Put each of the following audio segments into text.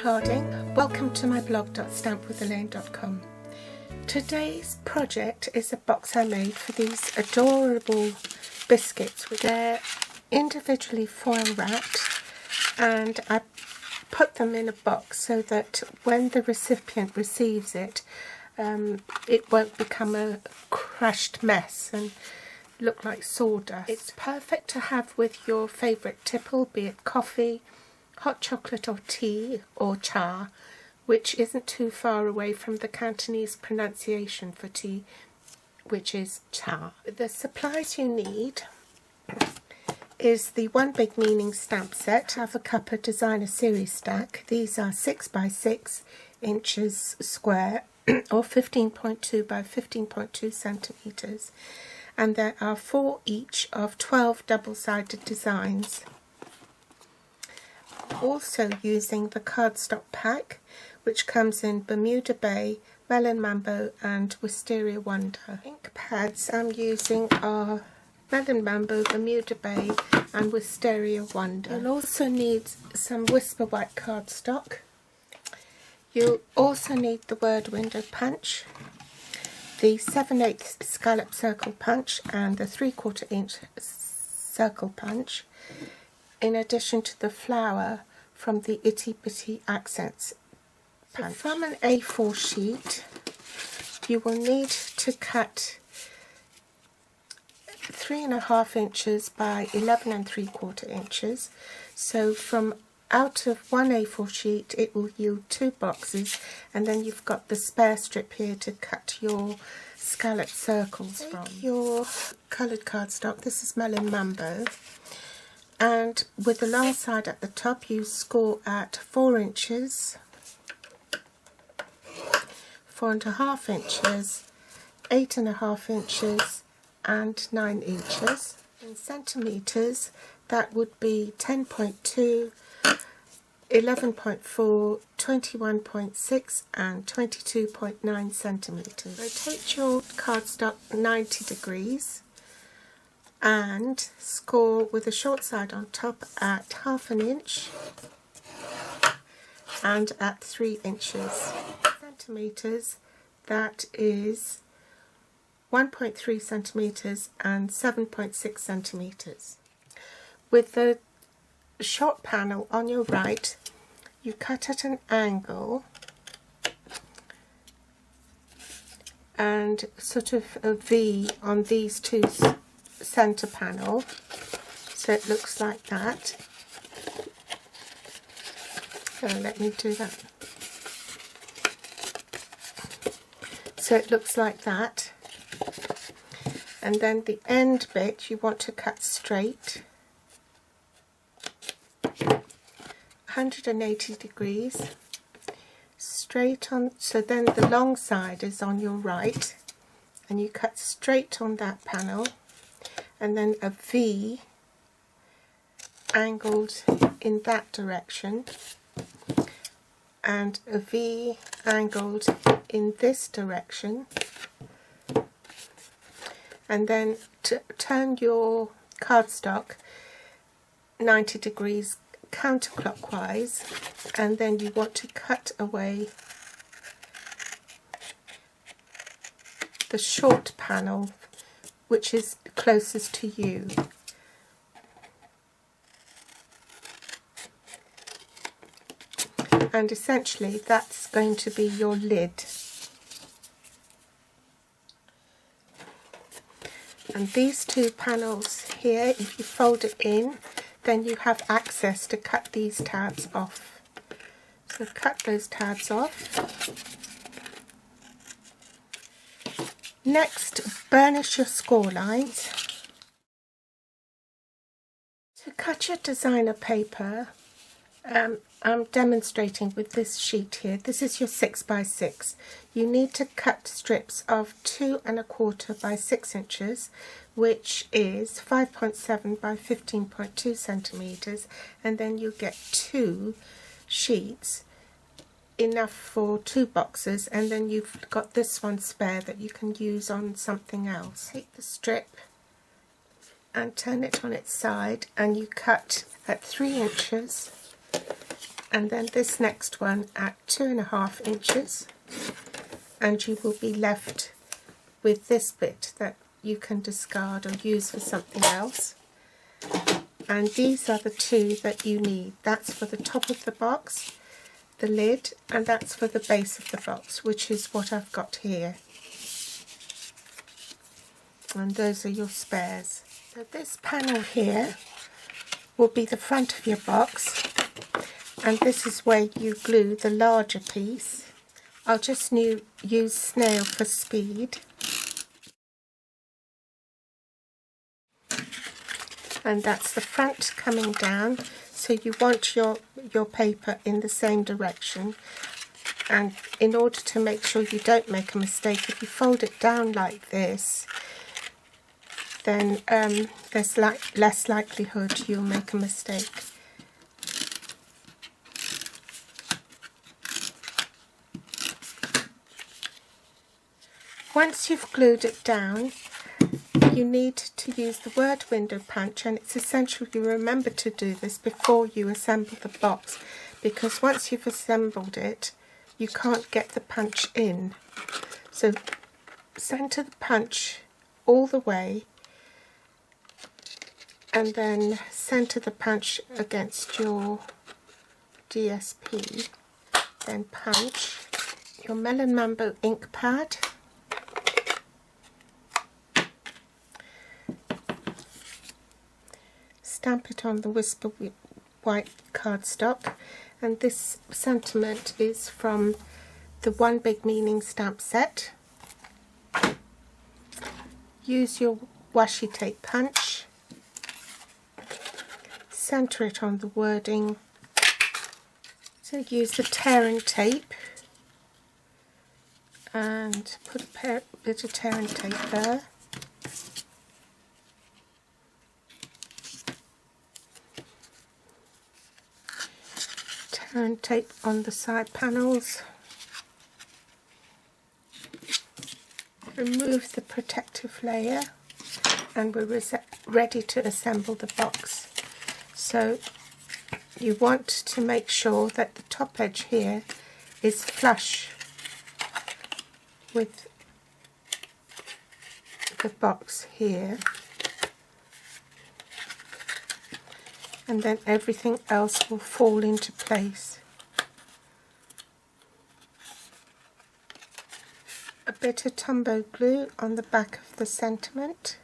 Harding. Welcome to my blog.stampwithelaine.com. Today's project is a box I made for these adorable biscuits. They're individually foil wrapped and I put them in a box so that when the recipient receives it, it won't become a crushed mess and look like sawdust. It's perfect to have with your favourite tipple, be it coffee, hot chocolate or tea or cha, which isn't too far away from the Cantonese pronunciation for tea, which is cha. The supplies you need is the One Big Meaning stamp set. I have a Cuppa Designer Series stack. These are 6 by 6 inches square or 15.2 by 15.2 centimetres, and there are 4 each of 12 double-sided designs. Also using the cardstock pack, which comes in Bermuda Bay, Melon Mambo and Wisteria Wonder. Ink pads I'm using are Melon Mambo, Bermuda Bay and Wisteria Wonder. You'll also need some Whisper White cardstock. You'll also need the word window punch, the 7/8 scallop circle punch and the 3/4 inch circle punch, in addition to the flower from the Itty Bitty Accents punch. So from an A4 sheet you will need to cut 3.5 inches by 11 3/4 inches. So from out of one A4 sheet it will yield 2 boxes, and then you've got the spare strip here to cut your scallop circles from. Take your coloured cardstock, this is Melon Mambo, and with the long side at the top you score at 4 inches, 4.5 inches, 8.5 inches and 9 inches. In centimetres that would be 10.2, 11.4, 21.6 and 22.9 centimetres. Rotate your cardstock 90 degrees and score with the short side on top at 1/2 inch and at 3 inches. Centimetres, that is 1.3 centimetres and 7.6 centimetres. With the short panel on your right, you cut at an angle and sort of a V on these two centre panel, so it looks like that. So let me do that. So it looks like that, and then the end bit you want to cut straight 180 degrees straight on, so then the long side is on your right and you cut straight on that panel, and then a V angled in that direction and a V angled in this direction, and then to turn your cardstock 90 degrees counterclockwise, and then you want to cut away the short panel which is closest to you. And essentially that's going to be your lid. And these two panels here, if you fold it in, then you have access to cut these tabs off. So cut those tabs off. Next, burnish your score lines. To cut your designer paper, I'm demonstrating with this sheet here. This is your 6 by 6. You need to cut strips of 2.25 by 6 inches, which is 5.7 by 15.2 centimetres, and then you get 2 sheets, enough for 2 boxes, and then you've got this one spare that you can use on something else. Take the strip and turn it on its side, and you cut at 3 inches and then this next one at 2.5 inches, and you will be left with this bit that you can discard or use for something else. And these are the two that you need. That's for the top of the box, the lid, and that's for the base of the box, which is what I've got here. And those are your spares. So this panel here will be the front of your box, and this is where you glue the larger piece. I'll just use snail for speed. And that's the front coming down, so you want your paper in the same direction. And in order to make sure you don't make a mistake, if you fold it down like this, then there's less likelihood you'll make a mistake. Once you've glued it down, you need to use the word window punch, and it's essential you remember to do this before you assemble the box, because once you've assembled it you can't get the punch in. So centre the punch all the way, and then centre the punch against your DSP, then punch your Melon Mambo ink pad. Stamp it on the Whisper white cardstock, and this sentiment is from the One Big Meaning stamp set. Use your washi tape punch, centre it on the wording, so use the tearing tape and put a bit of tearing tape there. And tape on the side panels. Remove the protective layer, and we're ready to assemble the box. So you want to make sure that the top edge here is flush with the box here, and then everything else will fall into place. A bit of Tombow glue on the back of the sentiment.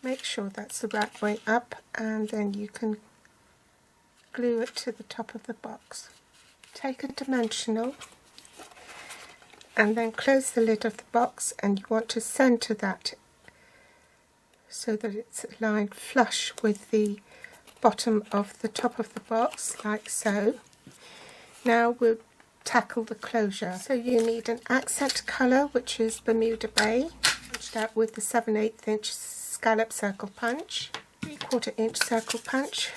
Make sure that's the right way up, and then you can glue it to the top of the box. Take a dimensional and then close the lid of the box, and you want to centre that so that it's aligned flush with the bottom of the top of the box, like so. Now we'll tackle the closure. So you need an accent colour, which is Bermuda Bay, punched out with the 7/8 inch scallop circle punch, 3/4 inch circle punch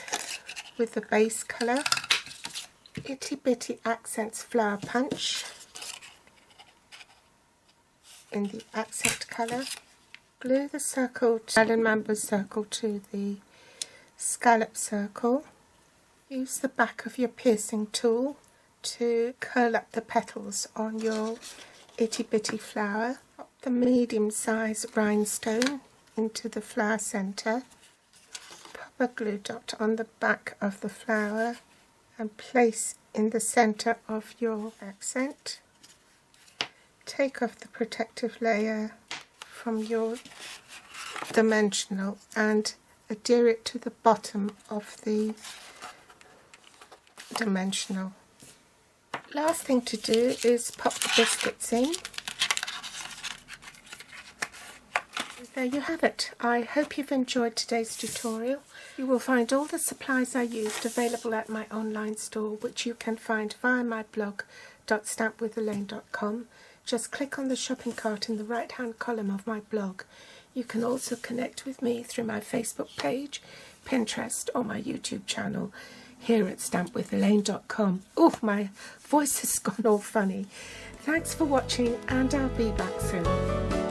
with the base colour, Itty Bitty Accents flower punch in the accent colour. Glue the circle, Melon Mambo circle, to the scallop circle. Use the back of your piercing tool to curl up the petals on your itty bitty flower. Pop the medium size rhinestone into the flower centre. Pop a glue dot on the back of the flower and place in the centre of your accent. Take off the protective layer from your dimensional and adhere it to the bottom of the dimensional. Last thing to do is pop the biscuits in. There you have it. I hope you've enjoyed today's tutorial. You will find all the supplies I used available at my online store, which you can find via my blog .stampwithelaine.com. Just click on the shopping cart in the right hand column of my blog. You can also connect with me through my Facebook page, Pinterest, or my YouTube channel here at stampwithelaine.com. Oh, my voice has gone all funny. Thanks for watching, and I'll be back soon.